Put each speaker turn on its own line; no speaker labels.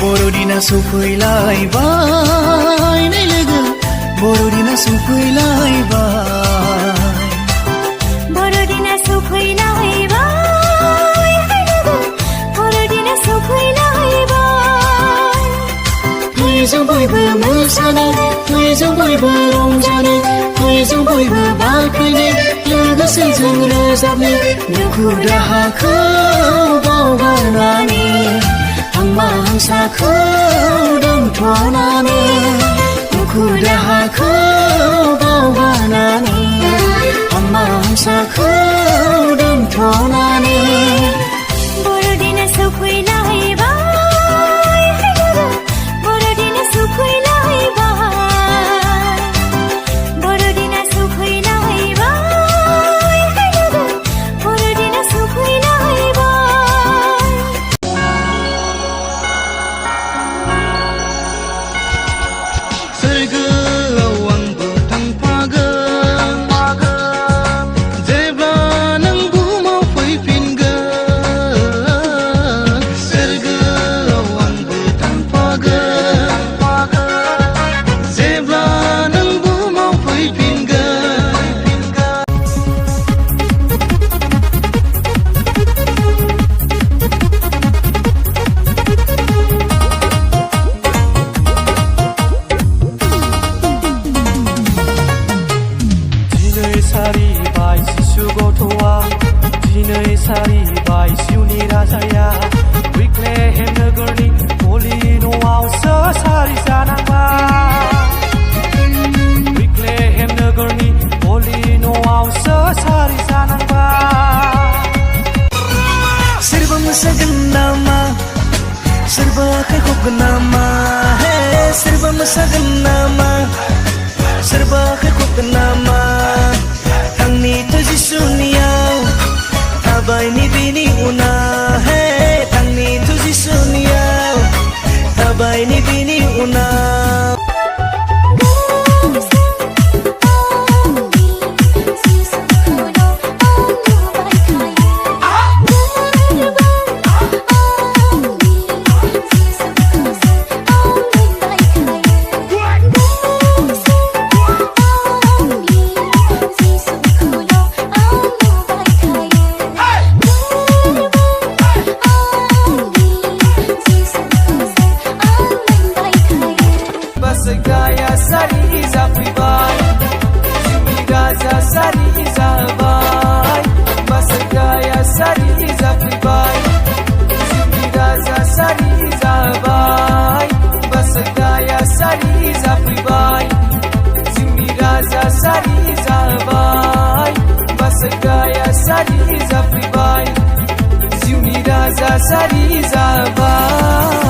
बर'दिना सफैलायबाय नै logo बर'दिना सफैलायबाय
बर'दिना सफैलायबाय logo बर'दिना सफैलायबाय
फै जों बयबो मोसानो फै जों बयबो रंजानो फै जों बयबो बाख्नायनो लोगोसे जों रोजाबनो दुखु दाहाखौ बावगारनानै हांमा हांसाखौ दोनथ'नानै दुखु दाहाखौ बावगारनानै हांमा हांसाखौ दोनथ'नानै
बर'दिना सफैलायबाय बर'दिना सफैलायबाय बर'दिना सफैलायबाय बर'दिना सफैलायबाय
सोरगोआव आंबो थांफागोन जेब्ला नों बुहुमाव फैफिनगोन सोरगोआव आंबो थांफागोन जेब्ला नों बुहुमाव फैफिनगोन दिनै सारिबाय जिसु गथ'आ दिनै सारिबाय जिउनि राजाया बेथलेहेम नोगोरनि गलि न'आवसो सारि जानांबाय बेथलेहेम नोगोरनि गलि न'आवसो सारि जानांबाय सोरबा मोसागोन नामा सोरबा आखाइ खबगोन नामा सोरबा मोसागोन नामा सोरबा आखाइ खबगोन नामा थांनिथ' जिसुनियाव थाबायनि बिनि उनाव थांनिथ' जिसुनियाव थाबायनि बिनि उनाव Basgaya sari zafibai Jumi raja sari zabai Basgaya sari zafibai Jumi raja sari zabai Basgaya sari zafibai Jumi raja sari zabai Basgaya sari zafibai Jumi raja sari zabai